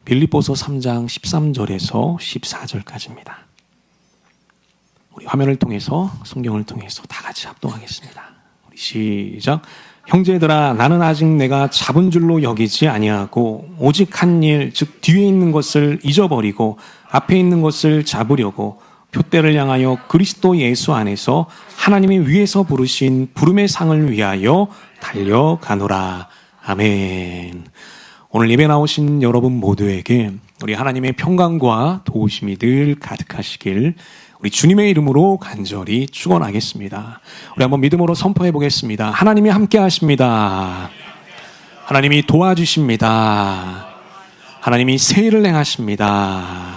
빌립보서 3장 13절에서 14절까지입니다. 우리 화면을 통해서 성경을 통해서 다 같이 합동하겠습니다. 우리 시작. 형제들아, 나는 아직 내가 잡은 줄로 여기지 아니하고 오직 한 일, 즉 뒤에 있는 것을 잊어버리고 앞에 있는 것을 잡으려고 표대를 향하여 그리스도 예수 안에서 하나님이 위에서 부르신 부름의 상을 위하여 달려가노라. 아멘. 오늘 예배 나오신 여러분 모두에게 우리 하나님의 평강과 도우심이 늘 가득하시길 우리 주님의 이름으로 간절히 축원하겠습니다. 우리 한번 믿음으로 선포해 보겠습니다. 하나님이 함께 하십니다. 하나님이 도와주십니다. 하나님이 새 일을 행하십니다.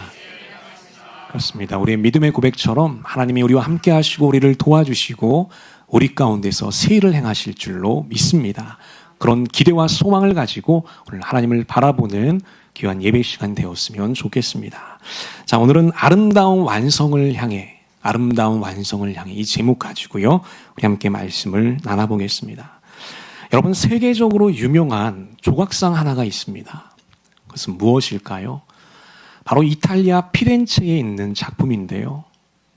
그렇습니다. 우리의 믿음의 고백처럼 하나님이 우리와 함께 하시고 우리를 도와주시고 우리 가운데서 새 일을 행하실 줄로 믿습니다. 그런 기대와 소망을 가지고 오늘 하나님을 바라보는 귀한 예배 시간 되었으면 좋겠습니다. 자, 오늘은 아름다운 완성을 향해 이 제목 가지고요, 우리 함께 말씀을 나눠보겠습니다. 여러분, 세계적으로 유명한 조각상 하나가 있습니다. 그것은 무엇일까요? 바로 이탈리아 피렌체에 있는 작품인데요.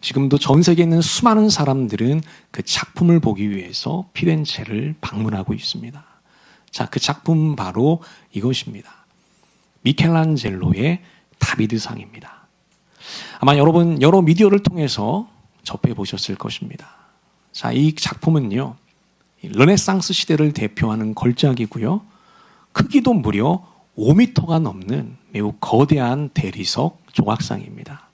지금도 전 세계에 있는 수많은 사람들은 그 작품을 보기 위해서 피렌체를 방문하고 있습니다. 자, 그 작품 바로 이것입니다. 미켈란젤로의 다비드상입니다. 아마 여러분 여러 미디어를 통해서 접해보셨을 것입니다. 자, 이 작품은요, 르네상스 시대를 대표하는 걸작이고요, 크기도 무려 5m가 넘는 매우 거대한 대리석 조각상입니다.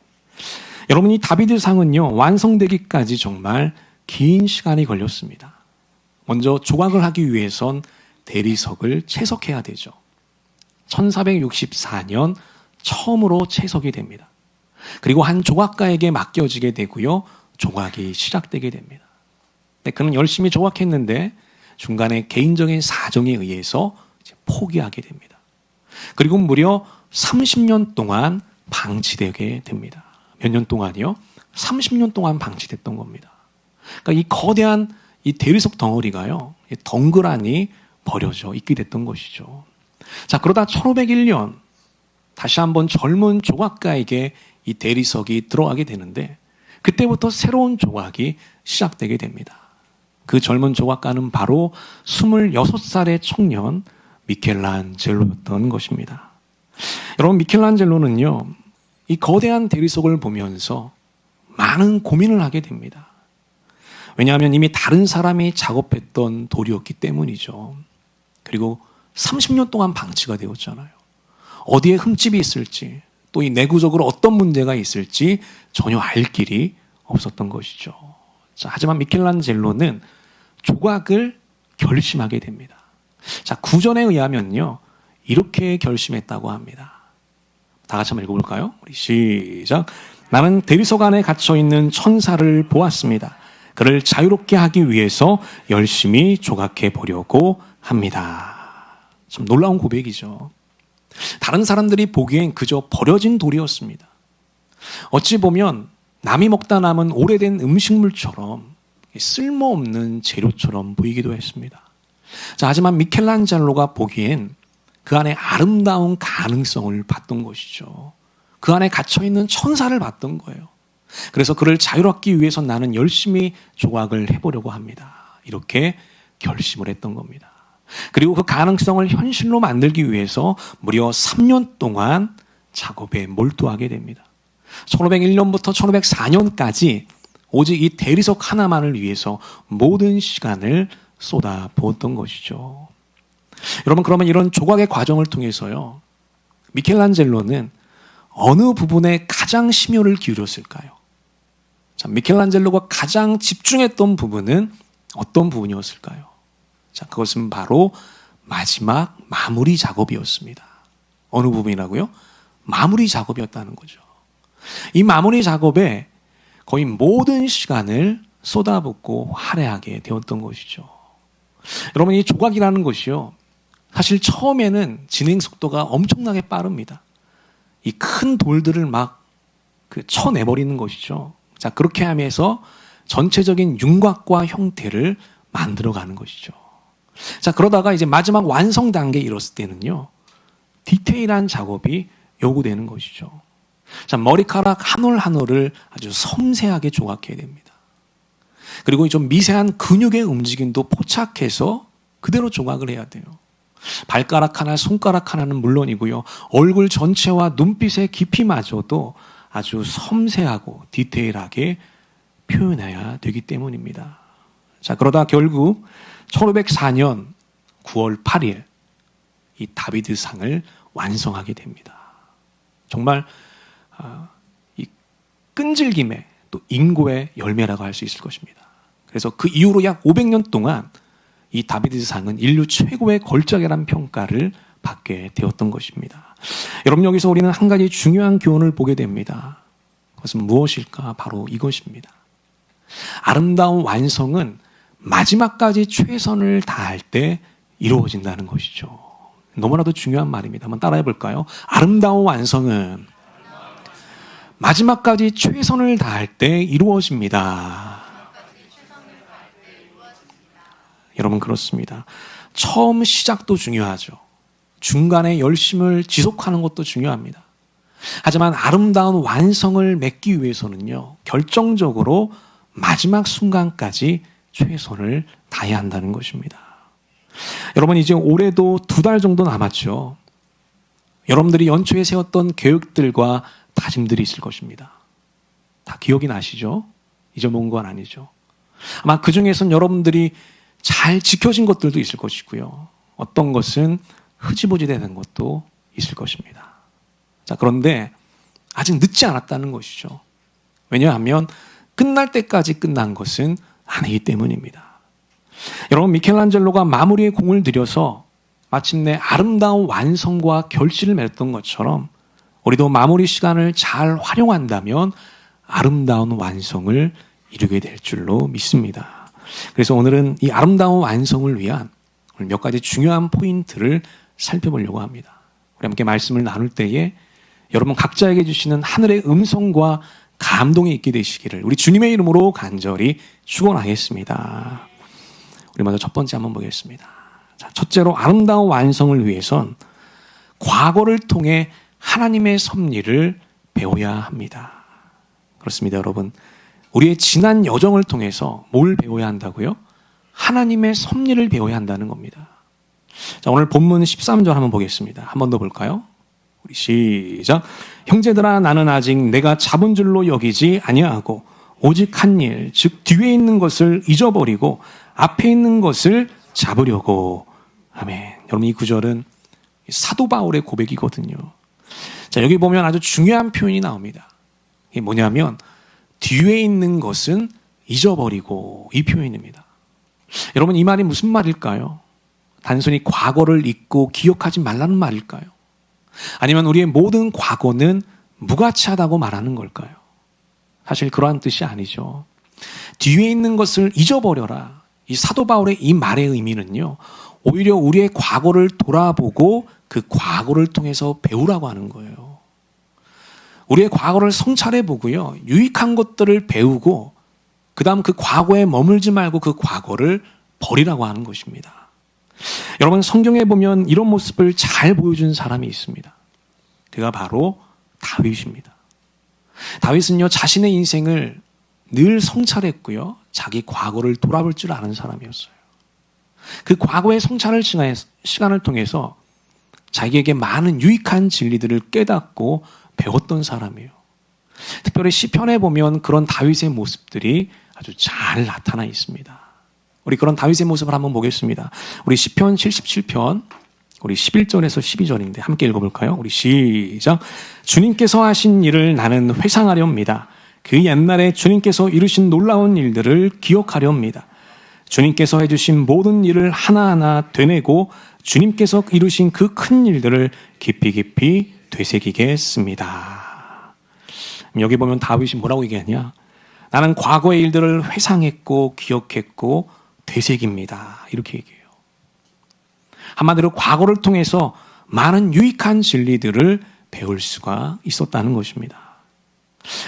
여러분, 이 다비드상은요, 완성되기까지 정말 긴 시간이 걸렸습니다. 먼저 조각을 하기 위해선 대리석을 채석해야 되죠. 1464년 처음으로 채석이 됩니다. 그리고 한 조각가에게 맡겨지게 되고요, 조각이 시작되게 됩니다. 그는 열심히 조각했는데 중간에 개인적인 사정에 의해서 포기하게 됩니다. 그리고 무려 30년 동안 방치되게 됩니다. 몇 년 동안이요? 30년 동안 방치됐던 겁니다. 그러니까 이 거대한 이 대리석 덩어리가요, 덩그러니 버려져 있게 됐던 것이죠. 자, 그러다 1501년 다시 한번 젊은 조각가에게 이 대리석이 들어가게 되는데 그때부터 새로운 조각이 시작되게 됩니다. 그 젊은 조각가는 바로 26살의 청년 미켈란젤로였던 것입니다. 여러분, 미켈란젤로는요, 이 거대한 대리석을 보면서 많은 고민을 하게 됩니다. 왜냐하면 이미 다른 사람이 작업했던 돌이었기 때문이죠. 그리고 30년 동안 방치가 되었잖아요. 어디에 흠집이 있을지, 또 이 내구적으로 어떤 문제가 있을지 전혀 알 길이 없었던 것이죠. 자, 하지만 미켈란젤로는 조각을 결심하게 됩니다. 자, 구전에 의하면요, 이렇게 결심했다고 합니다. 다 같이 한번 읽어볼까요? 우리 시작. 나는 대리석 안에 갇혀있는 천사를 보았습니다. 그를 자유롭게 하기 위해서 열심히 조각해 보려고 합니다. 참 놀라운 고백이죠. 다른 사람들이 보기엔 그저 버려진 돌이었습니다. 어찌 보면 남이 먹다 남은 오래된 음식물처럼 쓸모없는 재료처럼 보이기도 했습니다. 자, 하지만 미켈란젤로가 보기엔 그 안에 아름다운 가능성을 봤던 것이죠. 그 안에 갇혀있는 천사를 봤던 거예요. 그래서 그를 자유롭기 위해서 나는 열심히 조각을 해보려고 합니다. 이렇게 결심을 했던 겁니다. 그리고 그 가능성을 현실로 만들기 위해서 무려 3년 동안 작업에 몰두하게 됩니다. 1501년부터 1504년까지 오직 이 대리석 하나만을 위해서 모든 시간을 쏟아 부었던 것이죠. 여러분, 그러면 이런 조각의 과정을 통해서요, 미켈란젤로는 어느 부분에 가장 심혈을 기울였을까요? 자, 미켈란젤로가 가장 집중했던 부분은 어떤 부분이었을까요? 자, 그것은 바로 마지막 마무리 작업이었습니다. 어느 부분이라고요? 마무리 작업이었다는 거죠. 이 마무리 작업에 거의 모든 시간을 쏟아붓고 할애하게 되었던 것이죠. 여러분, 이 조각이라는 것이요, 사실 처음에는 진행 속도가 엄청나게 빠릅니다. 이 큰 돌들을 막 쳐내버리는 것이죠. 자, 그렇게 하면서 전체적인 윤곽과 형태를 만들어가는 것이죠. 자, 그러다가 이제 마지막 완성 단계에 이뤘을 때는요, 디테일한 작업이 요구되는 것이죠. 자, 머리카락 한 올 한 올을 아주 섬세하게 조각해야 됩니다. 그리고 좀 미세한 근육의 움직임도 포착해서 그대로 조각을 해야 돼요. 발가락 하나, 손가락 하나는 물론이고요. 얼굴 전체와 눈빛의 깊이마저도 아주 섬세하고 디테일하게 표현해야 되기 때문입니다. 자, 그러다 결국 1504년 9월 8일 이 다비드상을 완성하게 됩니다. 정말 이 끈질김의 또 인고의 열매라고 할 수 있을 것입니다. 그래서 그 이후로 약 500년 동안 이 다비드상은 인류 최고의 걸작이라는 평가를 받게 되었던 것입니다. 여러분, 여기서 우리는 한 가지 중요한 교훈을 보게 됩니다. 그것은 무엇일까? 바로 이것입니다. 아름다운 완성은 마지막까지 최선을 다할 때 이루어진다는 것이죠. 너무나도 중요한 말입니다. 한번 따라해 볼까요? 아름다운 완성은 마지막까지 최선을 다할 때 이루어집니다. 여러분, 그렇습니다. 처음 시작도 중요하죠. 중간에 열심을 지속하는 것도 중요합니다. 하지만 아름다운 완성을 맺기 위해서는요, 결정적으로 마지막 순간까지 최선을 다해야 한다는 것입니다. 여러분, 이제 올해도 2달 정도 남았죠. 여러분들이 연초에 세웠던 계획들과 다짐들이 있을 것입니다. 다 기억이 나시죠? 잊어먹은 건 아니죠. 아마 그 중에서는 여러분들이 잘 지켜진 것들도 있을 것이고요. 어떤 것은 흐지부지 되는 것도 있을 것입니다. 자, 그런데 아직 늦지 않았다는 것이죠. 왜냐하면 끝날 때까지 끝난 것은 아니기 때문입니다. 여러분, 미켈란젤로가 마무리의 공을 들여서 마침내 아름다운 완성과 결실을 맺었던 것처럼 우리도 마무리 시간을 잘 활용한다면 아름다운 완성을 이루게 될 줄로 믿습니다. 그래서 오늘은 이 아름다운 완성을 위한 몇 가지 중요한 포인트를 살펴보려고 합니다. 우리 함께 말씀을 나눌 때에 여러분 각자에게 주시는 하늘의 음성과 감동이 있게 되시기를 우리 주님의 이름으로 간절히 축원하겠습니다. 우리 먼저 첫 번째 한번 보겠습니다. 자, 첫째로 아름다운 완성을 위해선 과거를 통해 하나님의 섭리를 배워야 합니다. 그렇습니다, 여러분. 우리의 지난 여정을 통해서 뭘 배워야 한다고요? 하나님의 섭리를 배워야 한다는 겁니다. 자, 오늘 본문 13절 한번 보겠습니다. 한 번 더 볼까요? 우리 시작. 형제들아, 나는 아직 내가 잡은 줄로 여기지 아니하고 오직 한 일, 즉 뒤에 있는 것을 잊어버리고 앞에 있는 것을 잡으려고. 아멘. 여러분, 이 구절은 사도 바울의 고백이거든요. 자, 여기 보면 아주 중요한 표현이 나옵니다. 이게 뭐냐면 뒤에 있는 것은 잊어버리고, 이 표현입니다. 여러분, 이 말이 무슨 말일까요? 단순히 과거를 잊고 기억하지 말라는 말일까요? 아니면 우리의 모든 과거는 무가치하다고 말하는 걸까요? 사실 그러한 뜻이 아니죠. 뒤에 있는 것을 잊어버려라. 이 사도 바울의 이 말의 의미는요, 오히려 우리의 과거를 돌아보고 그 과거를 통해서 배우라고 하는 거예요. 우리의 과거를 성찰해보고요, 유익한 것들을 배우고 그 다음 그 과거에 머물지 말고 그 과거를 버리라고 하는 것입니다. 여러분, 성경에 보면 이런 모습을 잘 보여준 사람이 있습니다. 그가 바로 다윗입니다. 다윗은요, 자신의 인생을 늘 성찰했고요, 자기 과거를 돌아볼 줄 아는 사람이었어요. 그 과거의 성찰을 시간을 통해서 자기에게 많은 유익한 진리들을 깨닫고 배웠던 사람이에요. 특별히 시편에 보면 그런 다윗의 모습들이 아주 잘 나타나 있습니다. 우리 그런 다윗의 모습을 한번 보겠습니다. 우리 시편 77편 우리 11절에서 12절인데 함께 읽어볼까요? 우리 시작. 주님께서 하신 일을 나는 회상하렵니다. 그 옛날에 주님께서 이루신 놀라운 일들을 기억하렵니다. 주님께서 해주신 모든 일을 하나하나 되뇌고 주님께서 이루신 그 큰 일들을 깊이 깊이 되새기겠습니다. 여기 보면 다윗이 뭐라고 얘기하냐? 나는 과거의 일들을 회상했고 기억했고 되새깁니다. 이렇게 얘기해요. 한마디로 과거를 통해서 많은 유익한 진리들을 배울 수가 있었다는 것입니다.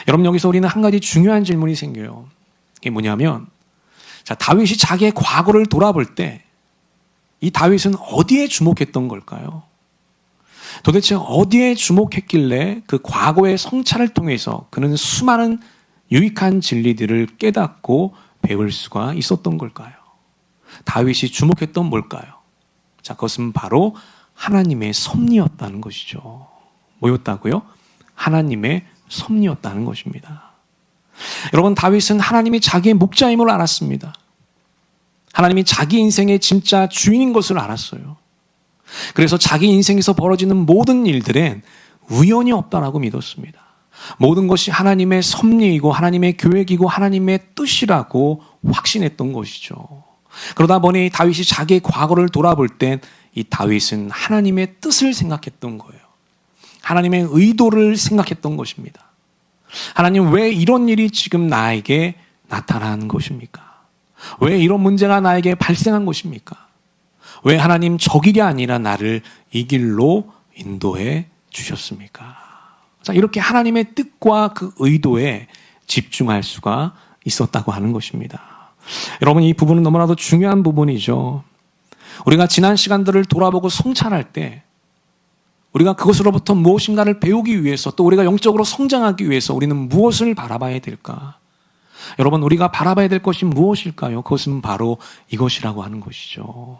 여러분, 여기서 우리는 한 가지 중요한 질문이 생겨요. 이게 뭐냐면, 자, 다윗이 자기의 과거를 돌아볼 때 이 다윗은 어디에 주목했던 걸까요? 도대체 어디에 주목했길래 그 과거의 성찰을 통해서 그는 수많은 유익한 진리들을 깨닫고 배울 수가 있었던 걸까요? 다윗이 주목했던 뭘까요? 자, 그것은 바로 하나님의 섭리였다는 것이죠. 뭐였다고요? 하나님의 섭리였다는 것입니다. 여러분, 다윗은 하나님이 자기의 목자임을 알았습니다. 하나님이 자기 인생의 진짜 주인인 것을 알았어요. 그래서 자기 인생에서 벌어지는 모든 일들엔 우연이 없다라고 믿었습니다. 모든 것이 하나님의 섭리이고 하나님의 계획이고 하나님의 뜻이라고 확신했던 것이죠. 그러다 보니 다윗이 자기의 과거를 돌아볼 땐 이 다윗은 하나님의 뜻을 생각했던 거예요. 하나님의 의도를 생각했던 것입니다. 하나님, 왜 이런 일이 지금 나에게 나타난 것입니까? 왜 이런 문제가 나에게 발생한 것입니까? 왜 하나님 저 길이 아니라 나를 이 길로 인도해 주셨습니까? 자, 이렇게 하나님의 뜻과 그 의도에 집중할 수가 있었다고 하는 것입니다. 여러분, 이 부분은 너무나도 중요한 부분이죠. 우리가 지난 시간들을 돌아보고 성찰할 때 우리가 그것으로부터 무엇인가를 배우기 위해서, 또 우리가 영적으로 성장하기 위해서 우리는 무엇을 바라봐야 될까? 여러분, 우리가 바라봐야 될 것이 무엇일까요? 그것은 바로 이것이라고 하는 것이죠.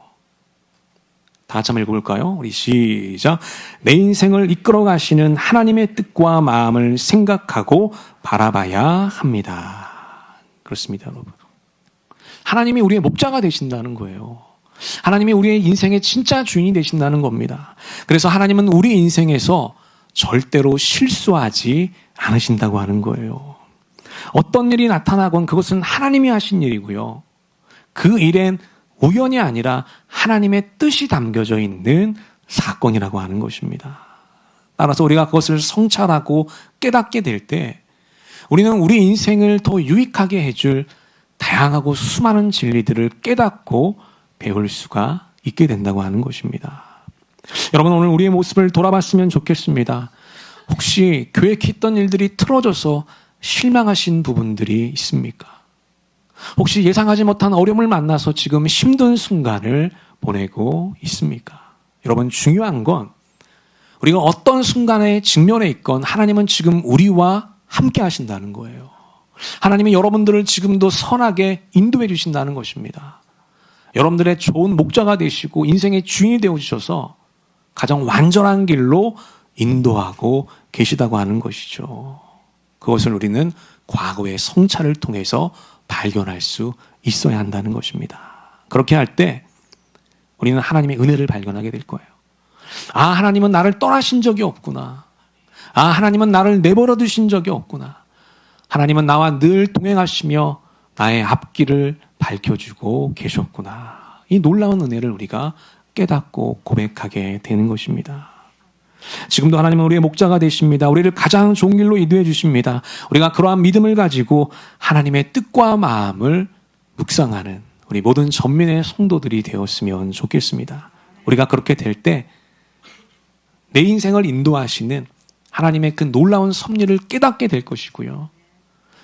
다 같이 한번 읽어볼까요? 우리 시작. 내 인생을 이끌어 가시는 하나님의 뜻과 마음을 생각하고 바라봐야 합니다. 그렇습니다, 여러분. 하나님이 우리의 목자가 되신다는 거예요. 하나님이 우리의 인생의 진짜 주인이 되신다는 겁니다. 그래서 하나님은 우리 인생에서 절대로 실수하지 않으신다고 하는 거예요. 어떤 일이 나타나건 그것은 하나님이 하신 일이고요. 그 일엔 우연이 아니라 하나님의 뜻이 담겨져 있는 사건이라고 하는 것입니다. 따라서 우리가 그것을 성찰하고 깨닫게 될 때 우리는 우리 인생을 더 유익하게 해줄 다양하고 수많은 진리들을 깨닫고 배울 수가 있게 된다고 하는 것입니다. 여러분, 오늘 우리의 모습을 돌아봤으면 좋겠습니다. 혹시 계획했던 일들이 틀어져서 실망하신 부분들이 있습니까? 혹시 예상하지 못한 어려움을 만나서 지금 힘든 순간을 보내고 있습니까? 여러분, 중요한 건 우리가 어떤 순간에 직면해 있건 하나님은 지금 우리와 함께 하신다는 거예요. 하나님이 여러분들을 지금도 선하게 인도해 주신다는 것입니다. 여러분들의 좋은 목자가 되시고 인생의 주인이 되어주셔서 가장 완전한 길로 인도하고 계시다고 하는 것이죠. 그것을 우리는 과거의 성찰을 통해서 발견할 수 있어야 한다는 것입니다. 그렇게 할 때 우리는 하나님의 은혜를 발견하게 될 거예요. 아, 하나님은 나를 떠나신 적이 없구나. 아, 하나님은 나를 내버려 두신 적이 없구나. 하나님은 나와 늘 동행하시며 나의 앞길을 밝혀주고 계셨구나. 이 놀라운 은혜를 우리가 깨닫고 고백하게 되는 것입니다. 지금도 하나님은 우리의 목자가 되십니다. 우리를 가장 좋은 길로 인도해 주십니다. 우리가 그러한 믿음을 가지고 하나님의 뜻과 마음을 묵상하는 우리 모든 전민의 성도들이 되었으면 좋겠습니다. 우리가 그렇게 될 때 내 인생을 인도하시는 하나님의 그 놀라운 섭리를 깨닫게 될 것이고요.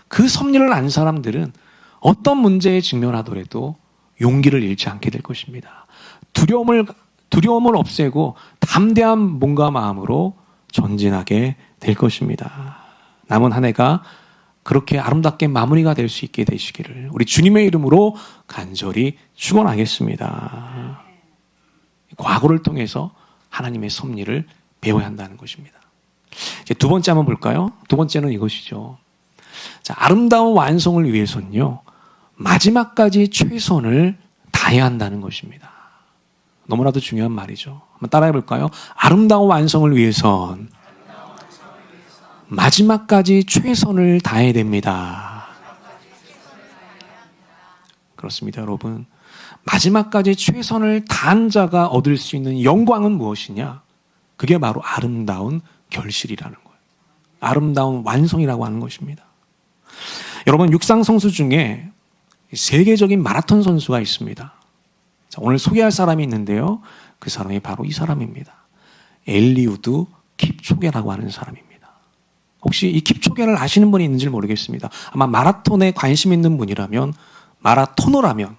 그 섭리를 안 사람들은 어떤 문제에 직면하더라도 용기를 잃지 않게 될 것입니다. 두려움을 없애고 담대한 몸과 마음으로 전진하게 될 것입니다. 남은 한 해가 그렇게 아름답게 마무리가 될 수 있게 되시기를 우리 주님의 이름으로 간절히 축원하겠습니다. 과거를 통해서 하나님의 섭리를 배워야 한다는 것입니다. 이제 두 번째 한번 볼까요? 두 번째는 이것이죠. 자, 아름다운 완성을 위해서는요, 마지막까지 최선을 다해야 한다는 것입니다. 너무나도 중요한 말이죠. 한번 따라해 볼까요? 아름다운 완성을 위해선 마지막까지 최선을 다해야 됩니다. 그렇습니다, 여러분. 마지막까지 최선을 다한 자가 얻을 수 있는 영광은 무엇이냐? 그게 바로 아름다운 결실이라는 거예요. 아름다운 완성이라고 하는 것입니다. 여러분, 육상 선수 중에 세계적인 마라톤 선수가 있습니다. 자, 오늘 소개할 사람이 있는데요. 그 사람이 바로 이 사람입니다. 엘리우드 킵초게라고 하는 사람입니다. 혹시 이 킵초게를 아시는 분이 있는지 모르겠습니다. 아마 마라톤에 관심 있는 분이라면, 마라토너라면,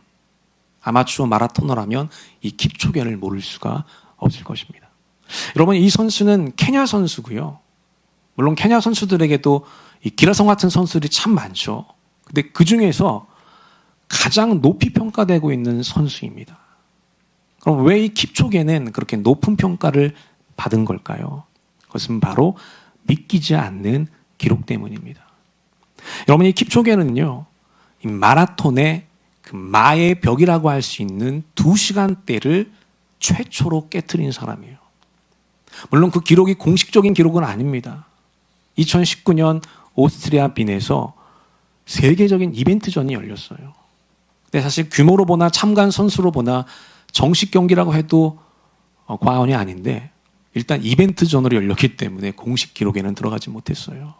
아마추어 마라토너라면 이 킵초게를 모를 수가 없을 것입니다. 여러분, 이 선수는 케냐 선수고요. 물론 케냐 선수들에게도 이 기라성 같은 선수들이 참 많죠. 근데 그 중에서 가장 높이 평가되고 있는 선수입니다. 그럼 왜 이 킵초게는 그렇게 높은 평가를 받은 걸까요? 그것은 바로 믿기지 않는 기록 때문입니다. 여러분, 이 킵초게는요, 이 마라톤의 그 마의 벽이라고 할 수 있는 2시간대를 최초로 깨트린 사람이에요. 물론 그 기록이 공식적인 기록은 아닙니다. 2019년 오스트리아 빈에서 세계적인 이벤트전이 열렸어요. 근데 사실 규모로 보나 참가한 선수로 보나 정식 경기라고 해도 과언이 아닌데 일단 이벤트전으로 열렸기 때문에 공식 기록에는 들어가지 못했어요.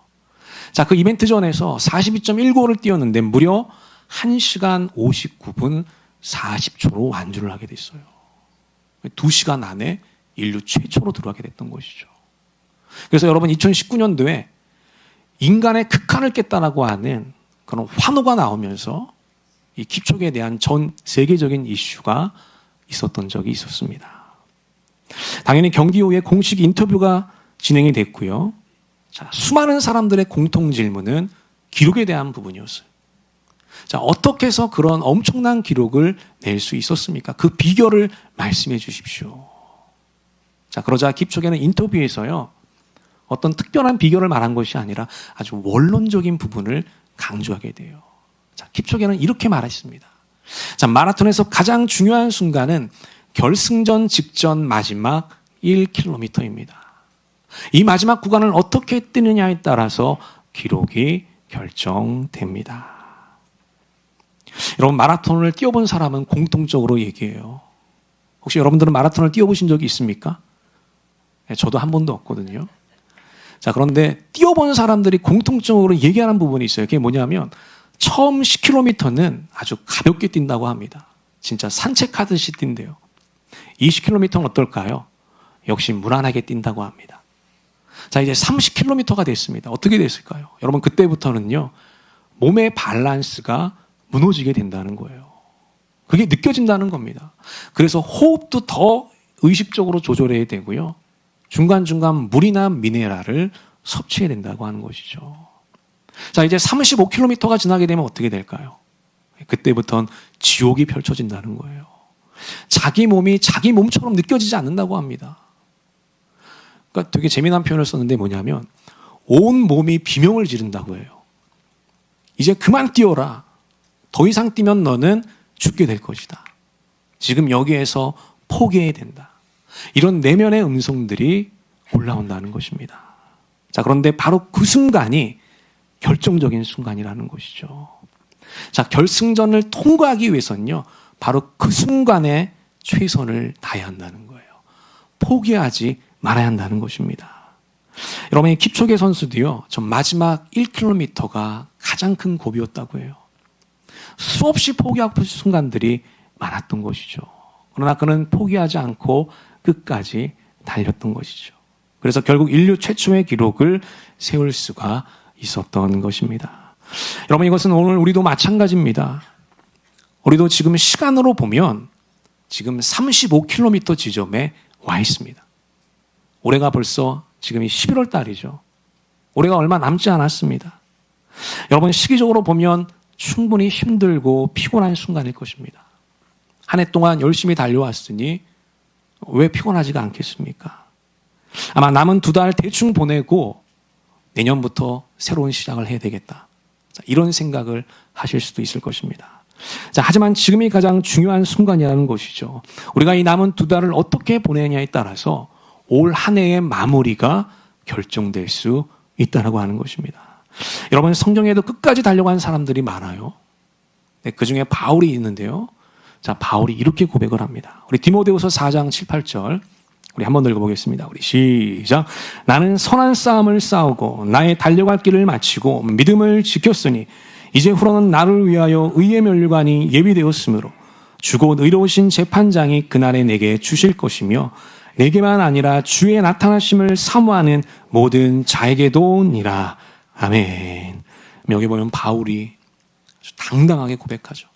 자, 그 이벤트전에서 42.195를 뛰었는데 무려 1시간 59분 40초로 완주를 하게 됐어요. 2시간 안에 인류 최초로 들어가게 됐던 것이죠. 그래서 여러분, 2019년도에 인간의 극한을 깼다라고 하는 그런 환호가 나오면서 이 킵초게에 대한 전 세계적인 이슈가 있었던 적이 있었습니다. 당연히 경기 후에 공식 인터뷰가 진행이 됐고요. 자, 수많은 사람들의 공통 질문은 기록에 대한 부분이었어요. 자, 어떻게 해서 그런 엄청난 기록을 낼 수 있었습니까? 그 비결을 말씀해 주십시오. 자, 그러자 킵초게는 인터뷰에서요, 어떤 특별한 비결을 말한 것이 아니라 아주 원론적인 부분을 강조하게 돼요. 자, 킵초게는 이렇게 말했습니다. 자, 마라톤에서 가장 중요한 순간은 결승전 직전 마지막 1km입니다. 이 마지막 구간을 어떻게 뛰느냐에 따라서 기록이 결정됩니다. 여러분, 마라톤을 뛰어본 사람은 공통적으로 얘기해요. 혹시 여러분들은 마라톤을 뛰어보신 적이 있습니까? 네, 저도 한 번도 없거든요. 자, 그런데 뛰어본 사람들이 공통적으로 얘기하는 부분이 있어요. 그게 뭐냐면 처음 10km는 아주 가볍게 뛴다고 합니다. 진짜 산책하듯이 뛴대요. 20km는 어떨까요? 역시 무난하게 뛴다고 합니다. 자, 이제 30km가 됐습니다. 어떻게 됐을까요? 여러분, 그때부터는요, 몸의 밸런스가 무너지게 된다는 거예요. 그게 느껴진다는 겁니다. 그래서 호흡도 더 의식적으로 조절해야 되고요. 중간중간 물이나 미네랄을 섭취해야 된다고 하는 것이죠. 자, 이제 35km가 지나게 되면 어떻게 될까요? 그때부터는 지옥이 펼쳐진다는 거예요. 자기 몸이 자기 몸처럼 느껴지지 않는다고 합니다. 그러니까 되게 재미난 표현을 썼는데 뭐냐면 온 몸이 비명을 지른다고 해요. 이제 그만 뛰어라. 더 이상 뛰면 너는 죽게 될 것이다. 지금 여기에서 포기해야 된다. 이런 내면의 음성들이 올라온다는 것입니다. 자, 그런데 바로 그 순간이 결정적인 순간이라는 것이죠. 자, 결승전을 통과하기 위해서는요, 바로 그 순간에 최선을 다해야 한다는 거예요. 포기하지 말아야 한다는 것입니다. 여러분, 이 킵초게 선수도요, 전 마지막 1km가 가장 큰 고비였다고 해요. 수없이 포기하고 순간들이 많았던 것이죠. 그러나 그는 포기하지 않고 끝까지 달렸던 것이죠. 그래서 결국 인류 최초의 기록을 세울 수가 있었던 것입니다. 여러분, 이것은 오늘 우리도 마찬가지입니다. 우리도 지금 시간으로 보면 지금 35km 지점에 와 있습니다. 올해가 벌써 지금이 11월 달이죠. 올해가 얼마 남지 않았습니다. 여러분, 시기적으로 보면 충분히 힘들고 피곤한 순간일 것입니다. 한 해 동안 열심히 달려왔으니 왜 피곤하지가 않겠습니까? 아마 남은 2달 대충 보내고 내년부터 새로운 시작을 해야 되겠다. 이런 생각을 하실 수도 있을 것입니다. 자, 하지만 지금이 가장 중요한 순간이라는 것이죠. 우리가 이 남은 2달을 어떻게 보내냐에 따라서 올 한 해의 마무리가 결정될 수 있다고 하는 것입니다. 여러분, 성경에도 끝까지 달려간 사람들이 많아요. 네, 그 중에 바울이 있는데요. 자, 바울이 이렇게 고백을 합니다. 우리 디모데후서 4장 7, 8절 우리 한번 읽어보겠습니다. 우리 시작. 나는 선한 싸움을 싸우고 나의 달려갈 길을 마치고 믿음을 지켰으니 이제 후로는 나를 위하여 의의 면류관이 예비되었으므로 주곧 의로우신 재판장이 그날에 내게 주실 것이며 내게만 아니라 주의 나타나심을 사모하는 모든 자에게도니라. 아멘. 여기 보면 바울이 아주 당당하게 고백하죠.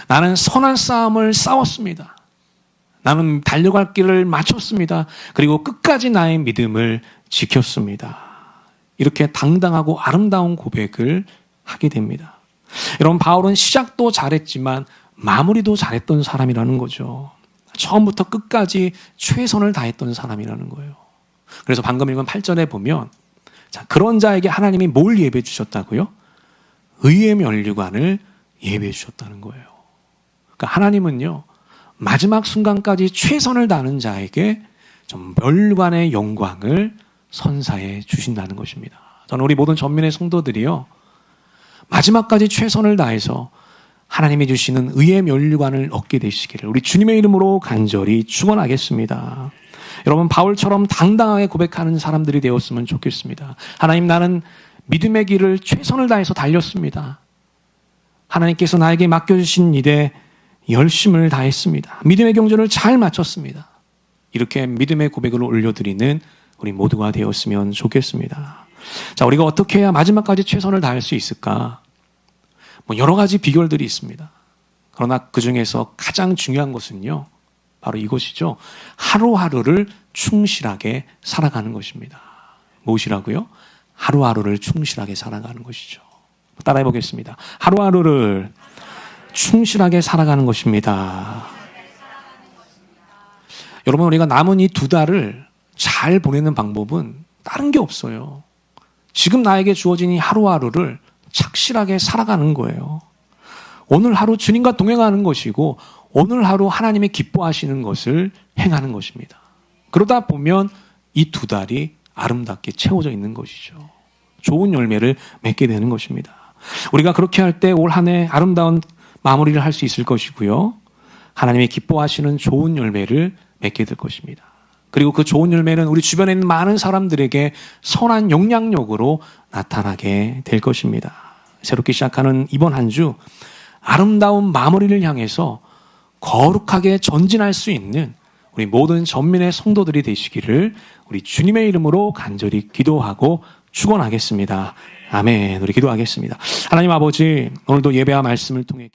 나는 선한 싸움을 싸웠습니다. 나는 달려갈 길을 마쳤습니다. 그리고 끝까지 나의 믿음을 지켰습니다. 이렇게 당당하고 아름다운 고백을 하게 됩니다. 여러분, 바울은 시작도 잘했지만 마무리도 잘했던 사람이라는 거죠. 처음부터 끝까지 최선을 다했던 사람이라는 거예요. 그래서 방금 읽은 8절에 보면, 자, 그런 자에게 하나님이 뭘 예배해 주셨다고요? 의의 면류관을 예배해 주셨다는 거예요. 그러니까 하나님은요, 마지막 순간까지 최선을 다하는 자에게 좀 면류관의 영광을 선사해 주신다는 것입니다. 저는 우리 모든 전민의 성도들이요, 마지막까지 최선을 다해서 하나님이 주시는 의의 면류관을 얻게 되시기를 우리 주님의 이름으로 간절히 축원하겠습니다. 여러분, 바울처럼 당당하게 고백하는 사람들이 되었으면 좋겠습니다. 하나님, 나는 믿음의 길을 최선을 다해서 달렸습니다. 하나님께서 나에게 맡겨주신 일에 열심을 다했습니다. 믿음의 경주를 잘 마쳤습니다. 이렇게 믿음의 고백을 올려드리는 우리 모두가 되었으면 좋겠습니다. 자, 우리가 어떻게 해야 마지막까지 최선을 다할 수 있을까? 여러 가지 비결들이 있습니다. 그러나 그 중에서 가장 중요한 것은요, 바로 이것이죠. 하루하루를 충실하게 살아가는 것입니다. 무엇이라고요? 하루하루를 충실하게 살아가는 것이죠. 따라해 보겠습니다. 하루하루를 충실하게 살아가는 것입니다. 여러분, 우리가 남은 이 2달을 잘 보내는 방법은 다른 게 없어요. 지금 나에게 주어진 이 하루하루를 착실하게 살아가는 거예요. 오늘 하루 주님과 동행하는 것이고, 오늘 하루 하나님이 기뻐하시는 것을 행하는 것입니다. 그러다 보면 이 2달이 아름답게 채워져 있는 것이죠. 좋은 열매를 맺게 되는 것입니다. 우리가 그렇게 할 때 올 한 해 아름다운 마무리를 할 수 있을 것이고요. 하나님이 기뻐하시는 좋은 열매를 맺게 될 것입니다. 그리고 그 좋은 열매는 우리 주변에 있는 많은 사람들에게 선한 영향력으로 나타나게 될 것입니다. 새롭게 시작하는 이번 한 주, 아름다운 마무리를 향해서 거룩하게 전진할 수 있는 우리 모든 전민의 성도들이 되시기를 우리 주님의 이름으로 간절히 기도하고 축원하겠습니다. 아멘. 우리 기도하겠습니다. 하나님 아버지, 오늘도 예배와 말씀을 통해